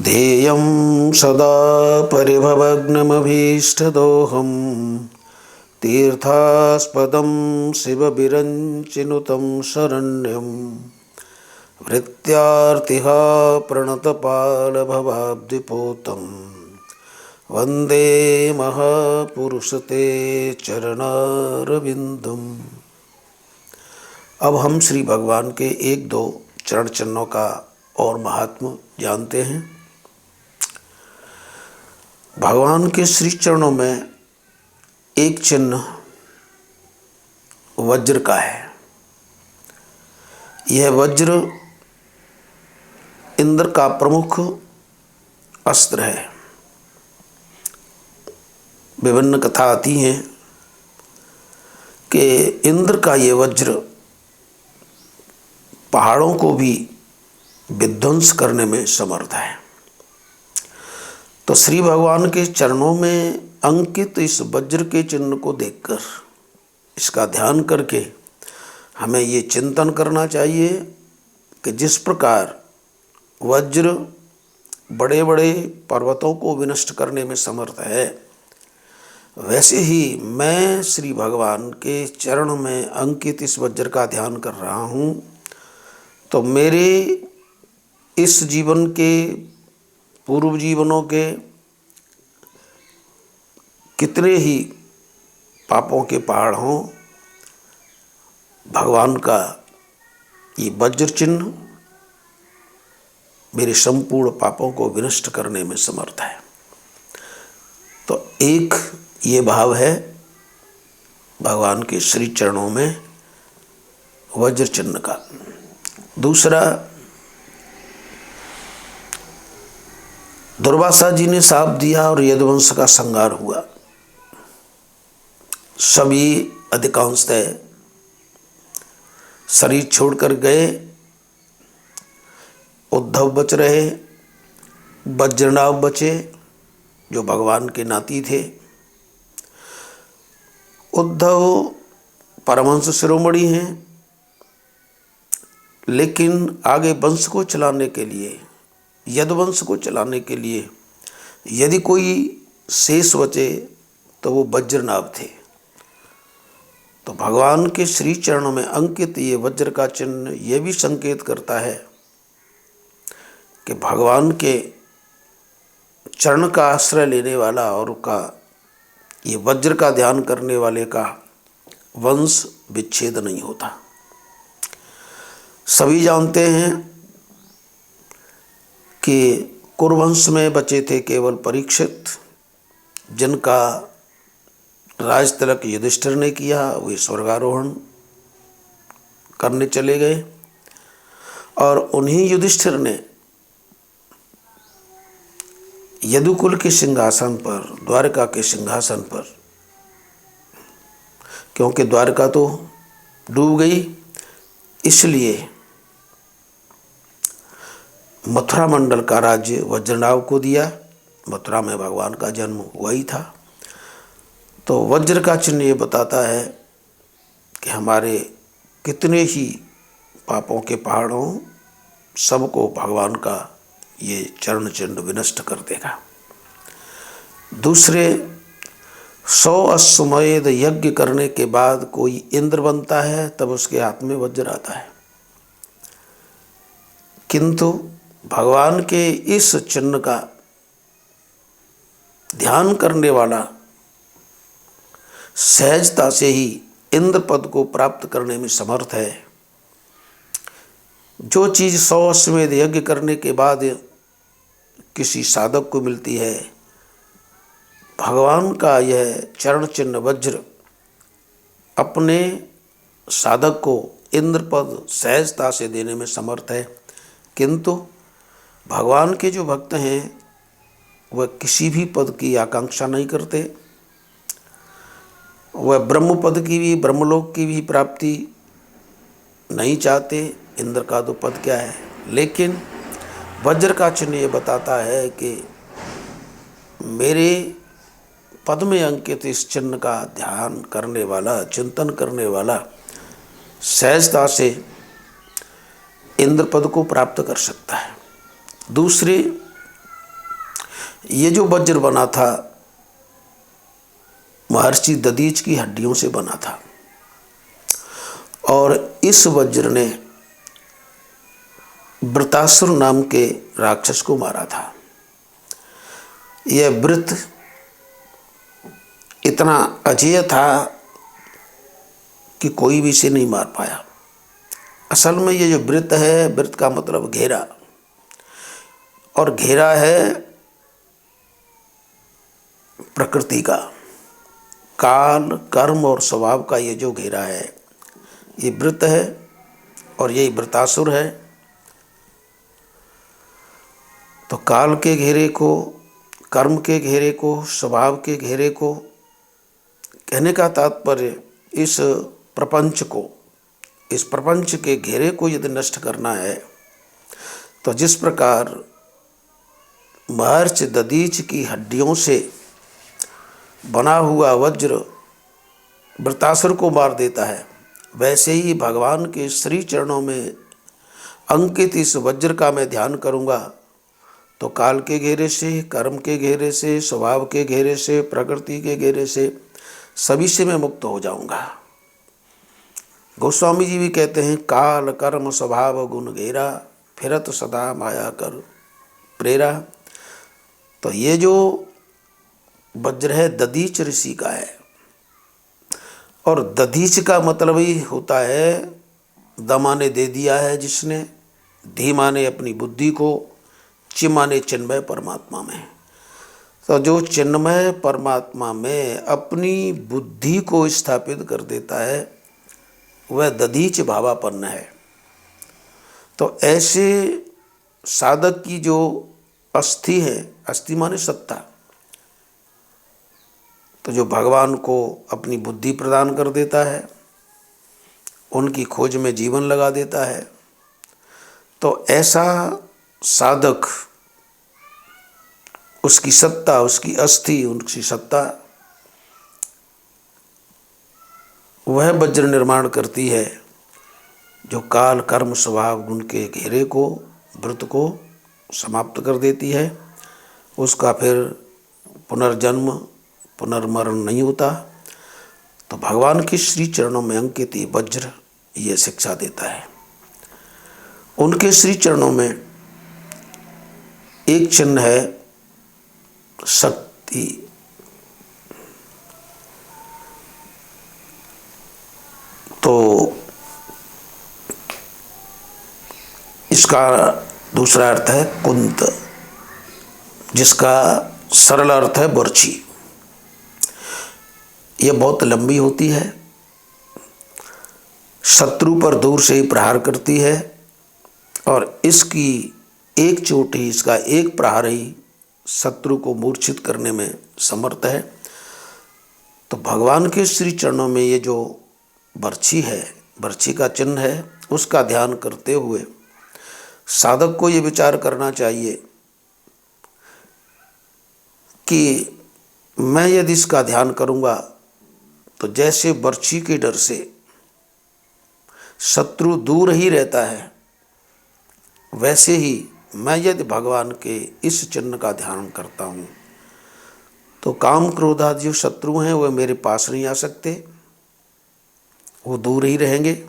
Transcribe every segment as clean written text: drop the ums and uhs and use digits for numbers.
ध्येयं सदा परिभवग्नमभीष्टदोहं तीर्थास्पदं शिवविरञ्चिनुतं शरण्यं वृत्त्यार्तिहा प्रणतपालभवाब्धिपोतं वन्दे महापुरुषते चरणारविन्दम्। अब हम श्री भगवान के एक दो चरण चिन्हों का और महात्म जानते हैं। भगवान के श्री चरणों में एक चिन्ह वज्र का है। यह वज्र इंद्र का प्रमुख अस्त्र है। विभिन्न कथा आती हैं कि इंद्र का ये वज्र पहाड़ों को भी विध्वंस करने में समर्थ है। तो श्री भगवान के चरणों में अंकित इस वज्र के चिन्ह को देखकर, इसका ध्यान करके हमें ये चिंतन करना चाहिए कि जिस प्रकार वज्र बड़े बड़े पर्वतों को विनष्ट करने में समर्थ है, वैसे ही मैं श्री भगवान के चरण में अंकित इस वज्र का ध्यान कर रहा हूँ, तो मेरे इस जीवन के पूर्व जीवनों के कितने ही पापों के पहाड़ हों, भगवान का ये वज्र चिन्ह मेरे संपूर्ण पापों को विनष्ट करने में समर्थ है। तो एक ये भाव है भगवान के श्री चरणों में वज्र चिन्ह का। दूसरा, दुर्वासा जी ने शाप दिया और यदुवंश का संहार हुआ। सभी अधिकांशतः शरीर छोड़कर गए। उद्धव बच रहे, वज्रनाभ बचे जो भगवान के नाती थे। उद्धव परमहंस शिरोमणि हैं, लेकिन आगे वंश को चलाने के लिए, यदुवंश को चलाने के लिए यदि कोई शेष बचे तो वो वज्रनाभ थे। तो भगवान के श्री चरणों में अंकित ये वज्र का चिन्ह ये भी संकेत करता है कि भगवान के चरण का आश्रय लेने वाला और का ये वज्र का ध्यान करने वाले का वंश विच्छेद नहीं होता। सभी जानते हैं कि कुरुवंश में बचे थे केवल परीक्षित, जिनका राज तिलक युधिष्ठिर ने किया। वे स्वर्गारोहण करने चले गए और उन्हीं युधिष्ठिर ने यदुकुल के सिंहासन पर, द्वारका के सिंहासन पर, क्योंकि द्वारका तो डूब गई, इसलिए मथुरा मंडल का राज्य वज्रनाभ को दिया। मथुरा में भगवान का जन्म हुआ ही था। तो वज्र का चिन्ह ये बताता है कि हमारे कितने ही पापों के पहाड़ों सबको भगवान का ये चरण चिन्ह विनष्ट कर देगा। दूसरे, 100 अश्वमेध यज्ञ करने के बाद कोई इंद्र बनता है, तब उसके हाथ में वज्र आता है। किंतु भगवान के इस चिन्ह का ध्यान करने वाला सहजता से ही इंद्र पद को प्राप्त करने में समर्थ है। जो चीज़ 100 अश्वमेध यज्ञ करने के बाद किसी साधक को मिलती है, भगवान का यह चरण चिन्ह वज्र अपने साधक को इंद्र पद सहजता से देने में समर्थ है। किंतु भगवान के जो भक्त हैं वह किसी भी पद की आकांक्षा नहीं करते। वह ब्रह्म पद की भी, ब्रह्मलोक की भी प्राप्ति नहीं चाहते। इंद्र का तो पद क्या है, लेकिन वज्र का चिन्ह ये बताता है कि मेरे पद में अंकित इस चिन्ह का ध्यान करने वाला, चिंतन करने वाला सहजता से इंद्र पद को प्राप्त कर सकता है। दूसरे, ये जो वज्र बना था महर्षि दधीच की हड्डियों से बना था और इस वज्र ने वृतासुर नाम के राक्षस को मारा था। यह वृत्त इतना अजेय था कि कोई भी इसे नहीं मार पाया। असल में ये जो वृत्त है, वृत्त का मतलब घेरा, और घेरा है प्रकृति का, काल कर्म और स्वभाव का। ये जो घेरा है ये वृत्त है और यही वृतासुर है। तो काल के घेरे को, कर्म के घेरे को, स्वभाव के घेरे को, कहने का तात्पर्य इस प्रपंच को, इस प्रपंच के घेरे को यदि नष्ट करना है तो जिस प्रकार महर्षि दधीच की हड्डियों से बना हुआ वज्र वृतासुर को मार देता है, वैसे ही भगवान के श्री चरणों में अंकित इस वज्र का मैं ध्यान करूँगा तो काल के घेरे से, कर्म के घेरे से, स्वभाव के घेरे से, प्रकृति के घेरे से, सभी से मैं मुक्त हो जाऊँगा। गोस्वामी जी भी कहते हैं, काल कर्म स्वभाव गुण घेरा, फिरत सदा माया कर प्रेरा। तो ये जो वज्र है दधीच ऋषि का है, और दधीच का मतलब ही होता है दमा ने दे दिया है जिसने, धीमा ने अपनी बुद्धि को, चिमा ने चिन्मय परमात्मा में। तो जो चिन्मय परमात्मा में अपनी बुद्धि को स्थापित कर देता है वह दधीच भावापन्न है। तो ऐसे साधक की जो अस्थि है, अस्थि माने सत्ता, तो जो भगवान को अपनी बुद्धि प्रदान कर देता है, उनकी खोज में जीवन लगा देता है, तो ऐसा साधक, उसकी सत्ता, उसकी अस्थि, उसकी सत्ता वह वज्र निर्माण करती है जो काल कर्म स्वभाव गुण के घेरे को, व्रत को समाप्त कर देती है। उसका फिर पुनर्जन्म पुनर्मरण नहीं होता। तो भगवान के श्री चरणों में अंकित ये वज्र ये शिक्षा देता है। उनके श्री चरणों में एक चिन्ह है शक्ति। तो इसका दूसरा अर्थ है कुंत, जिसका सरल अर्थ है बर्छी। यह बहुत लंबी होती है, शत्रु पर दूर से ही प्रहार करती है और इसकी एक चोट ही, इसका एक प्रहार ही शत्रु को मूर्छित करने में समर्थ है। तो भगवान के श्री चरणों में ये जो बर्छी है, बर्छी का चिन्ह है, उसका ध्यान करते हुए साधक को ये विचार करना चाहिए कि मैं यदि इसका ध्यान करूँगा तो जैसे बर्छी के डर से शत्रु दूर ही रहता है, वैसे ही मैं यदि भगवान के इस चिन्ह का ध्यान करता हूँ तो काम क्रोध आदि जो शत्रु हैं वह मेरे पास नहीं आ सकते, वो दूर ही रहेंगे।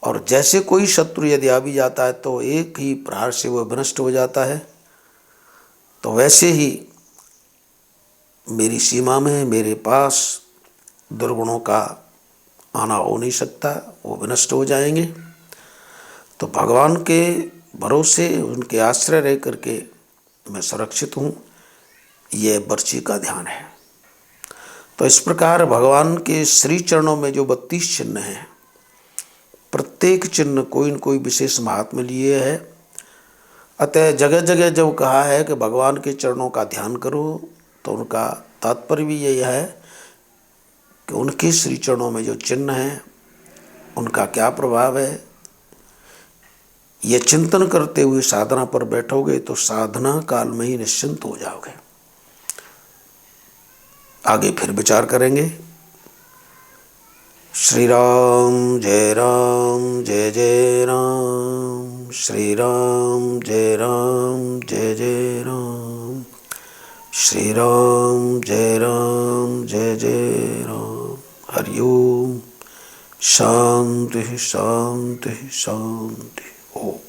और जैसे कोई शत्रु यदि आ भी जाता है तो एक ही प्रहार से वह विनष्ट हो जाता है, तो वैसे ही मेरी सीमा में, मेरे पास दुर्गुणों का आना हो नहीं सकता, वो विनष्ट हो जाएंगे। तो भगवान के भरोसे, उनके आश्रय रह करके मैं सुरक्षित हूँ, यह बर्छी का ध्यान है। तो इस प्रकार भगवान के श्री चरणों में जो 32 चिन्ह हैं, प्रत्येक चिन्ह कोई न कोई विशेष महात्म्य लिए है। अतः जगह जगह जब कहा है कि भगवान के चरणों का ध्यान करो, तो उनका तात्पर्य भी यही है कि उनके श्री चरणों में जो चिन्ह हैं उनका क्या प्रभाव है। ये चिंतन करते हुए साधना पर बैठोगे तो साधना काल में ही निश्चिंत हो जाओगे। आगे फिर विचार करेंगे। श्री राम जय जय राम, श्री राम जय जय राम। श्री राम जय जय राम। हरि ओम। शांति शांति शांति। ओम।